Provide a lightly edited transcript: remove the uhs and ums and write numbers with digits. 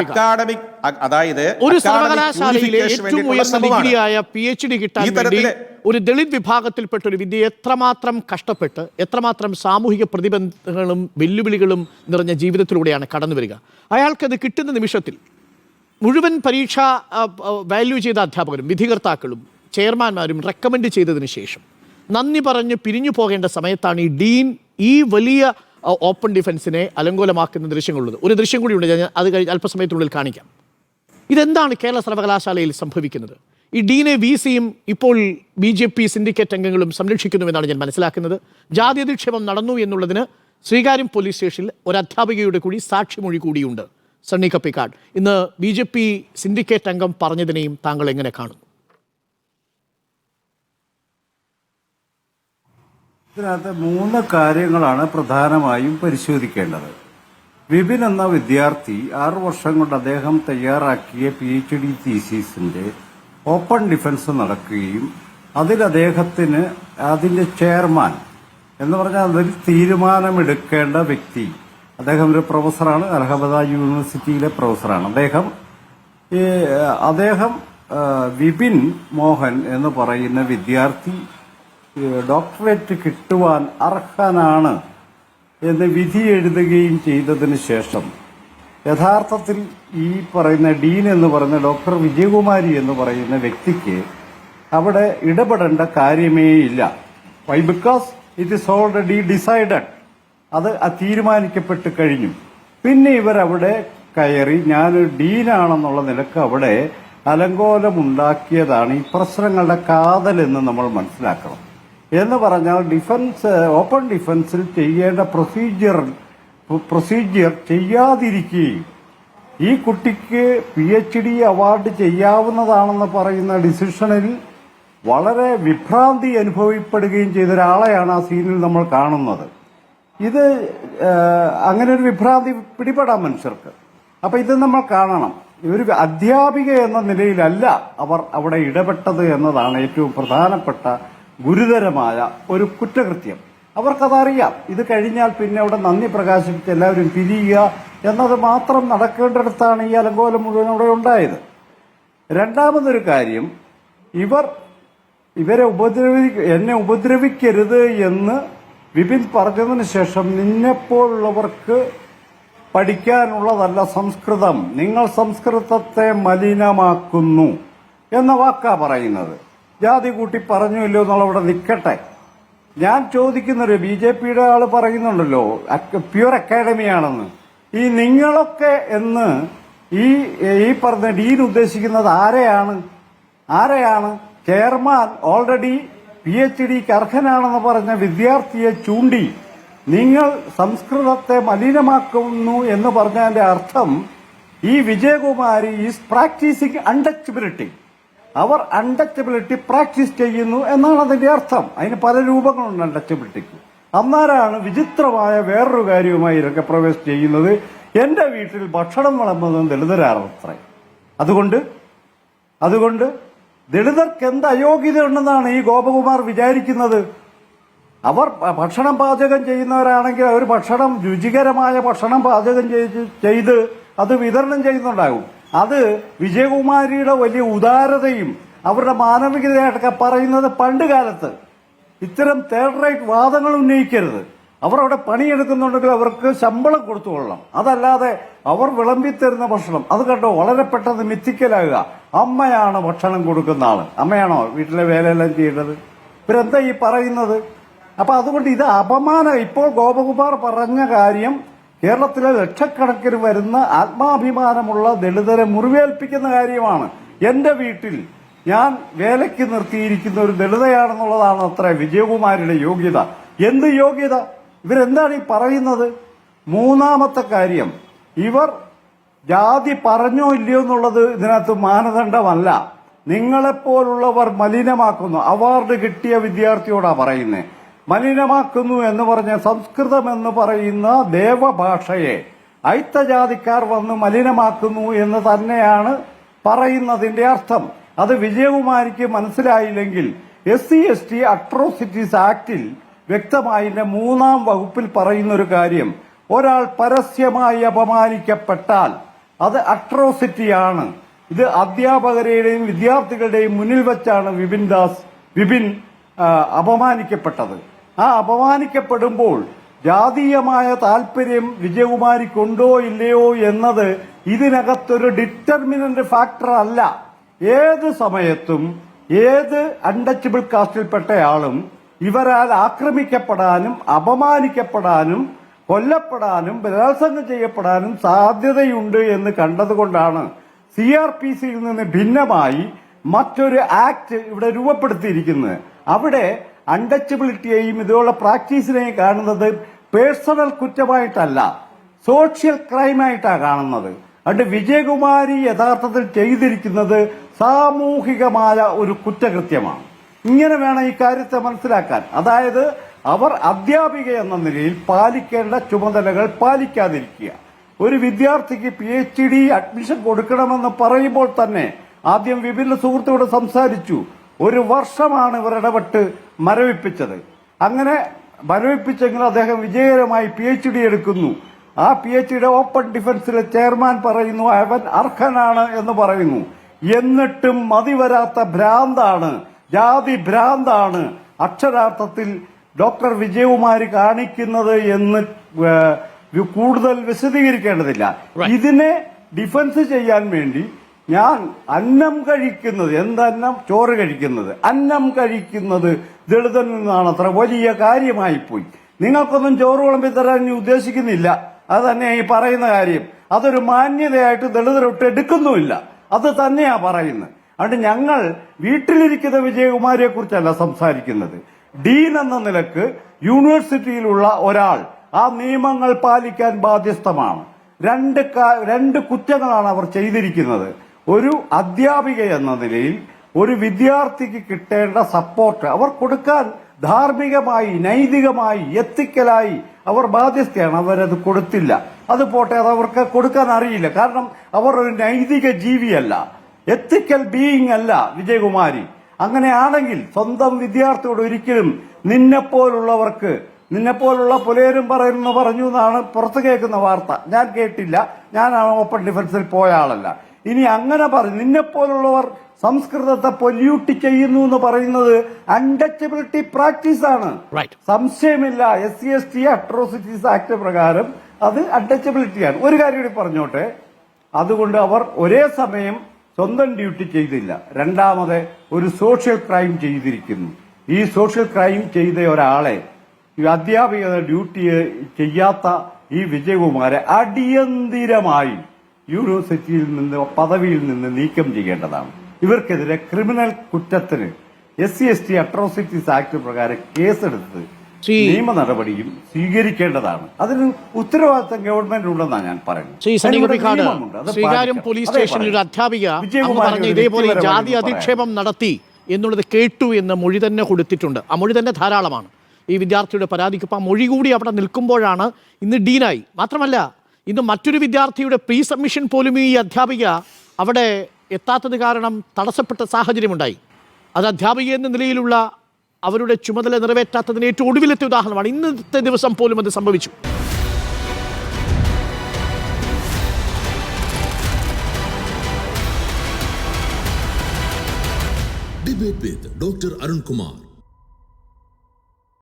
Academic, അതായത് ഒരു സർവകലാശാലയിലെ ഏറ്റവും ഉയർന്ന ഡിഗ്രിയായ PhD കിട്ടാൻ വേണ്ടി ഒരു ദളിത് വിഭാഗത്തിൽപ്പെട്ട ഒരു വിദ്യ എത്രമാത്രം കഷ്ടപ്പെട്ട് എത്രമാത്രം സാമൂഹിക പ്രതിബന്ധങ്ങളും വെല്ലുവിളികളും നിറഞ്ഞ ജീവിതത്തിലൂടെയാണ് കടന്നു വരിക. അയാൾക്കത് കിട്ടുന്ന നിമിഷത്തിൽ മുഴുവൻ പരീക്ഷ വാല്യൂ ചെയ്ത അധ്യാപകരും വിധികർത്താക്കളും ചെയർമാന്മാരും റെക്കമെൻഡ് ചെയ്തതിന് ശേഷം നന്ദി പറഞ്ഞ് പിരിഞ്ഞു പോകേണ്ട സമയത്താണ് ഈ ഡീൻ ഈ വലിയ ഓപ്പൺ ഡിഫൻസിനെ അലങ്കോലമാക്കുന്ന ദൃശ്യങ്ങളുള്ളത്. ഒരു ദൃശ്യം കൂടിയുണ്ട്, ഞാൻ അത് കഴിഞ്ഞ് അല്പസമയത്തിനുള്ളിൽ കാണിക്കാം. ഇതെന്താണ് കേരള സർവകലാശാലയിൽ സംഭവിക്കുന്നത്? ഈ ഡീനെ VC-യും ഇപ്പോൾ BJP സിൻഡിക്കേറ്റ് അംഗങ്ങളും സംരക്ഷിക്കുന്നുവെന്നാണ് ഞാൻ മനസ്സിലാക്കുന്നത്. ജാതി അധിക്ഷേപം നടന്നു എന്നുള്ളതിന് ശ്രീകാര്യം പോലീസ് സ്റ്റേഷനിൽ ഒരു അധ്യാപികയുടെ കൂടി സാക്ഷിമൊഴി കൂടിയുണ്ട്. സണ്ണി കപ്പിക്കാട്, ഇന്ന് BJP സിൻഡിക്കേറ്റ് അംഗം പറഞ്ഞതിനെയും താങ്കൾ എങ്ങനെ കാണുന്നു? ഇതിനകത്ത് 3 കാര്യങ്ങളാണ് പ്രധാനമായും പരിശോധിക്കേണ്ടത്. വിപിൻ എന്ന വിദ്യാർത്ഥി 6 വർഷം കൊണ്ട് അദ്ദേഹം തയ്യാറാക്കിയ PhD തീസിസിന്റെ ഓപ്പൺ ഡിഫൻസ് നടക്കുകയും അതിൽ അദ്ദേഹത്തിന് അതിന്റെ ചെയർമാൻ എന്ന് പറഞ്ഞാൽ അതിൽ തീരുമാനമെടുക്കേണ്ട വ്യക്തി, അദ്ദേഹം ഒരു പ്രൊഫസറാണ്, അലഹബാദ് യൂണിവേഴ്സിറ്റിയിലെ പ്രൊഫസറാണ്. അദ്ദേഹം വിപിൻ മോഹൻ എന്ന് പറയുന്ന വിദ്യാർത്ഥി ഡോക്ടറേറ്റ് കിട്ടുവാൻ അർഹനാണ് എന്ന് വിധി എഴുതുകയും ചെയ്തതിന് ശേഷം യഥാർത്ഥത്തിൽ ഈ പറയുന്ന ഡീൻ എന്ന് പറയുന്ന ഡോക്ടർ വിജയകുമാരി എന്ന് പറയുന്ന വ്യക്തിക്ക് അവിടെ ഇടപെടേണ്ട കാര്യമേ ഇല്ല. Why? Because it is already decided, അത് തീരുമാനിക്കപ്പെട്ട് കഴിഞ്ഞു. പിന്നെ ഇവരവിടെ കയറി ഞാൻ ഡീനാണെന്നുള്ള നിലക്ക് അവിടെ അലങ്കോലമുണ്ടാക്കിയതാണ് ഈ പ്രശ്നങ്ങളുടെ കാതലെന്ന് നമ്മൾ മനസ്സിലാക്കണം. എന്ന് പറഞ്ഞാൽ ഓപ്പൺ ഡിഫൻസിൽ ചെയ്യേണ്ട പ്രൊസീജിയർ ചെയ്യാതിരിക്കുകയും ഈ കുട്ടിക്ക് PhD അവാർഡ് ചെയ്യാവുന്നതാണെന്ന് പറയുന്ന ഡിസിഷനിൽ വളരെ വിഭ്രാന്തി അനുഭവപ്പെടുകയും ചെയ്ത ഒരാളെയാണ് ആ സീനിൽ നമ്മൾ കാണുന്നത്. ഇത് അങ്ങനെ ഒരു വിഭ്രാന്തി പിടിപെടാം മനുഷ്യർക്ക്. അപ്പൊ ഇത് നമ്മൾ കാണണം. ഒരു അധ്യാപിക എന്ന നിലയിലല്ല അവർ അവിടെ ഇടപെട്ടത് എന്നതാണ് ഏറ്റവും പ്രധാനപ്പെട്ട ഗുരുതരമായ ഒരു കുറ്റകൃത്യം. അവർക്കതറിയാം. ഇത് കഴിഞ്ഞാൽ പിന്നെ അവിടെ നന്ദി പ്രകാശിപ്പിച്ച് എല്ലാവരും പിരിയുക എന്നത് മാത്രം നടക്കേണ്ടിടത്താണ് ഈ അലങ്കോലം മുഴുവൻ അവിടെ ഉണ്ടായത്. രണ്ടാമതൊരു കാര്യം, എന്നെ ഉപദ്രവിക്കരുത് എന്ന് വിപിൻ പറഞ്ഞതിന് ശേഷം നിന്നെപ്പോലുള്ളവർക്ക് പഠിക്കാനുള്ളതല്ല സംസ്കൃതം, നിങ്ങൾ സംസ്കൃതത്തെ മലിനമാക്കുന്നു എന്ന വാക്കാ പറയുന്നത്. ജാതി കൂട്ടി പറഞ്ഞില്ലോ എന്നുള്ളവിടെ നിൽക്കട്ടെ. ഞാൻ ചോദിക്കുന്നൊരു BJPയുടെ ആള് പറയുന്നുണ്ടല്ലോ പ്യുവർ അക്കാഡമിയാണെന്ന്. ഈ നിങ്ങളൊക്കെ എന്ന് ഈ പറഞ്ഞ ഡീൻ ഉദ്ദേശിക്കുന്നത് ആരെയാണ്? ചെയർമാൻ ഓൾറെഡി PhDക്ക് അർഹനാണെന്ന് പറഞ്ഞ വിദ്യാർത്ഥിയെ ചൂണ്ടി നിങ്ങൾ സംസ്കൃതത്തെ മലിനമാക്കുന്നു എന്ന് പറഞ്ഞതിന്റെ അർത്ഥം ഈ വിജയകുമാരി ഈസ് പ്രാക്ടീസിങ് അൺടച്ചബിലിറ്റി. അവർ അൺടച്ചബിലിറ്റി പ്രാക്ടീസ് ചെയ്യുന്നു എന്നാണ് അതിന്റെ അർത്ഥം. അതിന് പല രൂപങ്ങളുണ്ട് അൺടച്ചബിലിറ്റിക്ക്. അന്നാരാണ് വിചിത്രമായ വേറൊരു കാര്യവുമായി രംഗപ്രവേശം ചെയ്യുന്നത്. എന്റെ വീട്ടിൽ ഭക്ഷണം വിളമ്പുന്നതും ദളിതരാണത്രേ. അതുകൊണ്ട് ദളിതർക്ക് എന്ത് അയോഗ്യത ഉണ്ടെന്നാണ് ഈ ഗോപകുമാർ വിചാരിക്കുന്നത്? അവർ ഭക്ഷണം പാചകം ചെയ്യുന്നവരാണെങ്കിൽ അവർ രുചികരമായ ഭക്ഷണം പാചകം ചെയ്ത് അത് വിതരണം ചെയ്യുന്നുണ്ടാകും. അത് വിജയകുമാരിയുടെ വലിയ ഉദാരതയും അവരുടെ മാനവികതയായിട്ടൊക്കെ പറയുന്നത് പണ്ട് കാലത്ത്. ഇത്തരം തേർഡ് റേറ്റ് വാദങ്ങൾ ഉന്നയിക്കരുത്. അവർ അവിടെ പണിയെടുക്കുന്നുണ്ടെങ്കിൽ അവർക്ക് ശമ്പളം കൊടുത്തുകൊള്ളണം. അതല്ലാതെ അവർ വിളമ്പിത്തരുന്ന ഭക്ഷണം അത് കണ്ടോ വളരെ പെട്ടെന്ന് മിത്തിക്കലാകുക. അമ്മയാണ് ഭക്ഷണം കൊടുക്കുന്ന ആള്. അമ്മയാണോ വീട്ടിലെ വേലയെല്ലാം ചെയ്യേണ്ടത്? ഇവരെന്താ ഈ പറയുന്നത്? അപ്പൊ അതുകൊണ്ട് ഇത് അപമാനം. ഇപ്പോൾ ഗോപകുമാർ പറഞ്ഞ കാര്യം കേരളത്തിലെ ലക്ഷക്കണക്കിന് വരുന്ന ആത്മാഭിമാനമുള്ള ദളിതരെ മുറിവേൽപ്പിക്കുന്ന കാര്യമാണ്. എന്റെ വീട്ടിൽ ഞാൻ വേലയ്ക്ക് നിർത്തിയിരിക്കുന്ന ഒരു ദളിതയാണെന്നുള്ളതാണ് അത്ര വിജയകുമാരിയുടെ യോഗ്യത. എന്ത് യോഗ്യത? ഇവരെന്താണ് ഈ പറയുന്നത്? മൂന്നാമത്തെ കാര്യം, ഇവർ ജാതി പറഞ്ഞോ ഇല്ലയോ എന്നുള്ളത് ഇതിനകത്ത് മാനദണ്ഡമല്ല. നിങ്ങളെപ്പോലുള്ളവർ മലിനമാക്കുന്നു. അവാർഡ് കിട്ടിയ വിദ്യാർത്ഥിയോടാ പറയുന്നേ. മലിനമാക്കുന്നു എന്ന് പറഞ്ഞ സംസ്കൃതം എന്ന് പറയുന്ന ദേവഭാഷയെ അയിത്തജാതിക്കാർ വന്ന് മലിനമാക്കുന്നു എന്ന് തന്നെയാണ് പറയുന്നതിന്റെ അർത്ഥം. അത് വിജയകുമാരിക്ക് മനസ്സിലായില്ലെങ്കിൽ SC/ST അട്രോസിറ്റീസ് ആക്ടിൽ വ്യക്തമായി 3-ാം വകുപ്പിൽ പറയുന്ന ഒരു കാര്യം, ഒരാൾ പരസ്യമായി അപമാനിക്കപ്പെട്ടാൽ അത് അട്രോസിറ്റിയാണ്. ഇത് അധ്യാപകരുടെയും വിദ്യാർത്ഥികളുടെയും മുന്നിൽ വെച്ചാണ് വിപിൻ അപമാനിക്കപ്പെട്ടത്. ആ അപമാനിക്കപ്പെടുമ്പോൾ ജാതീയമായ താല്പര്യം വിജയകുമാരിക്കുണ്ടോ ഇല്ലയോ എന്നത് ഇതിനകത്തൊരു ഡിറ്റർമിനന്റ് ഫാക്ടർ അല്ല. ഏത് സമയത്തും ഏത് അൺടച്ചബിൾ കാസ്റ്റിൽപ്പെട്ടയാളും ഇവരാൽ ആക്രമിക്കപ്പെടാനും അപമാനിക്കപ്പെടാനും കൊല്ലപ്പെടാനും ബലാത്സംഗം ചെയ്യപ്പെടാനും സാധ്യതയുണ്ട് എന്ന് കണ്ടതുകൊണ്ടാണ് CRPCയിൽ നിന്ന് ഭിന്നമായി മറ്റൊരു ആക്ട് ഇവിടെ രൂപപ്പെടുത്തിയിരിക്കുന്നത്. അവിടെ അൺടച്ചബിലിറ്റിയെയും ഇതുപോലുള്ള പ്രാക്ടീസിനെയും കാണുന്നത് പേഴ്സണൽ കുറ്റമായിട്ടല്ല, സോഷ്യൽ ക്രൈമായിട്ടാണ് കാണുന്നത്. അതുകൊണ്ട് വിജയകുമാരി യഥാർത്ഥത്തിൽ ചെയ്തിരിക്കുന്നത് സാമൂഹികമായ ഒരു കുറ്റകൃത്യമാണ്. ഇങ്ങനെ വേണം ഈ കാര്യത്തെ മനസ്സിലാക്കാൻ. അതായത് അവർ അധ്യാപിക എന്ന നിലയിൽ പാലിക്കേണ്ട ചുമതലകൾ പാലിക്കാതിരിക്കുക. ഒരു വിദ്യാർത്ഥിക്ക് PhD അഡ്മിഷൻ കൊടുക്കണമെന്ന് പറയുമ്പോൾ തന്നെ ആദ്യം വിപിന്റെ സുഹൃത്തോട് സംസാരിച്ചു. 1 വർഷമാണ് ഇവർ ഇടപെട്ട് മരവിപ്പിച്ചത്. അങ്ങനെ മരവിപ്പിച്ചെങ്കിൽ അദ്ദേഹം വിജയകരമായി PhD എടുക്കുന്നു. ആ PhD ഓപ്പൺ ഡിഫൻസിലെ ചെയർമാൻ പറയുന്നു അവൻ അർഹനാണ് എന്ന് പറയുന്നു. എന്നിട്ടും മതിവരാത്ത ഭ്രാന്താണ്, ജാതി ഭ്രാന്താണ് അക്ഷരാർത്ഥത്തിൽ ഡോക്ടർ വിജയകുമാരി കാണിക്കുന്നത് എന്ന് കൂടുതൽ വിശദീകരിക്കേണ്ടതില്ല. ഇതിനെ ഡിഫൻസ് ചെയ്യാൻ വേണ്ടി ഞാൻ അന്നം കഴിക്കുന്നത്, എന്തന്നം, ചോറ് കഴിക്കുന്നത്, അന്നം കഴിക്കുന്നത് ദളിതനിൽ നിന്നാണ് അത്ര വലിയ കാര്യമായി പോയി. നിങ്ങൾക്കൊന്നും ചോറ് വിളമ്പി തരാൻ ഉദ്ദേശിക്കുന്നില്ല, അത് തന്നെ ഈ പറയുന്ന കാര്യം. അതൊരു മാന്യതയായിട്ട് ദളിതരൊട്ട് എടുക്കുന്നുമില്ല, അത് തന്നെയാ പറയുന്നത്. അതുകൊണ്ട് ഞങ്ങൾ വീട്ടിലിരിക്കുന്ന വിജയകുമാരിയെ കുറിച്ചല്ല സംസാരിക്കുന്നത്. ഡീൻ എന്ന നിലക്ക് യൂണിവേഴ്സിറ്റിയിലുള്ള ഒരാൾ ആ നിയമങ്ങൾ പാലിക്കാൻ ബാധ്യസ്ഥമാണ്. രണ്ട് കുറ്റങ്ങളാണ് അവർ ചെയ്തിരിക്കുന്നത്. ഒരു അധ്യാപിക എന്ന നിലയിൽ ഒരു വിദ്യാർത്ഥിക്ക് കിട്ടേണ്ട സപ്പോർട്ട് അവർ കൊടുക്കാൻ ധാർമ്മികമായി, നൈതികമായി, എത്തിക്കലായി അവർ ബാധ്യസ്ഥയാണ്. അവരത് കൊടുത്തില്ല. അത് പോട്ടെ, അത് അവർക്ക് കൊടുക്കാൻ അറിയില്ല. കാരണം അവർ ഒരു നൈതിക ജീവിയല്ല, എത്തിക്കൽ ബീയിങ് അല്ല വിജയകുമാരി. അങ്ങനെയാണെങ്കിൽ സ്വന്തം വിദ്യാർത്ഥിയോട് ഒരിക്കലും നിന്നെപ്പോലുള്ളവർക്ക്, നിന്നെപ്പോലുള്ള പുലയരും പറഞ്ഞു എന്നാണ് പുറത്തു കേൾക്കുന്ന വാർത്ത. ഞാൻ കേട്ടില്ല, ഞാൻ ഓപ്പൺ ഡിഫൻസിൽ പോയ ആളല്ല. ഇനി അങ്ങനെ നിന്നെപ്പോലുള്ളവർ സംസ്കൃതത്തെ പൊല്യൂട്ട് ചെയ്യുന്നു എന്ന് പറയുന്നത് അൺടച്ചബിലിറ്റി പ്രാക്ടീസാണ്. സംശയമില്ല. SC/ST അട്രോസിറ്റീസ് ആക്ട് പ്രകാരം അത് അൺടച്ചബിലിറ്റിയാണ്. ഒരു കാര്യം കൂടി പറഞ്ഞോട്ടെ, അതുകൊണ്ട് അവർ ഒരേ സമയം സ്വന്തം ഡ്യൂട്ടി ചെയ്തില്ല, രണ്ടാമത് ഒരു സോഷ്യൽ ക്രൈം ചെയ്തിരിക്കുന്നു. ഈ സോഷ്യൽ ക്രൈം ചെയ്ത ഒരാളെ, ഈ അധ്യാപിക ഡ്യൂട്ടി ചെയ്യാത്ത ഈ വിജയകുമാരെ അടിയന്തിരമായി യൂണിവേഴ്സിറ്റിയിൽ നിന്ന്, പദവിയിൽ നിന്ന് നീക്കം ചെയ്യേണ്ടതാണ്. ഇവർക്കെതിരെ ക്രിമിനൽ കുറ്റത്തിന് SC/ST അട്രോസിറ്റീസ് ആക്ട് പ്രകാരം കേസെടുത്ത് നിയമ നടപടിയും സ്വീകരിക്കേണ്ടതാണ്. അതിന് ഉത്തരവാദിത്തം ഗവൺമെന്റ് ഉണ്ടെന്നാണ് ഞാൻ പറയുന്നത്. ശ്രീകാര്യം പോലീസ് സ്റ്റേഷനിൽ ഒരു അധ്യാപിക പറഞ്ഞ ഇതേപോലെ ജാതി അധിക്ഷേപം നടത്തി എന്നുള്ളത് കേട്ടു എന്ന് മൊഴി തന്നെ കൊടുത്തിട്ടുണ്ട്. ആ മൊഴി തന്നെ ധാരാളമാണ് ഈ വിദ്യാർത്ഥിയുടെ പരാതിക്ക്. ആ മൊഴി കൂടി അവിടെ നിൽക്കുമ്പോഴാണ് ഇന്ന് ഡീനായി. മാത്രമല്ല, ഇന്ന് മറ്റൊരു വിദ്യാർത്ഥിയുടെ പ്രീ സബ്മിഷൻ പോലും ഈ അധ്യാപിക അവിടെ എത്താത്തത് കാരണം തടസ്സപ്പെട്ട സാഹചര്യമുണ്ടായി. അത് അധ്യാപിക എന്ന നിലയിലുള്ള അവരുടെ ചുമതല നിറവേറ്റാത്തതിന് ഏറ്റവും ഒടുവിലത്തെ ഉദാഹരണമാണ്. ഇന്നത്തെ ദിവസം പോലും അത് സംഭവിച്ചു. Debate with Dr. Arun Kumar.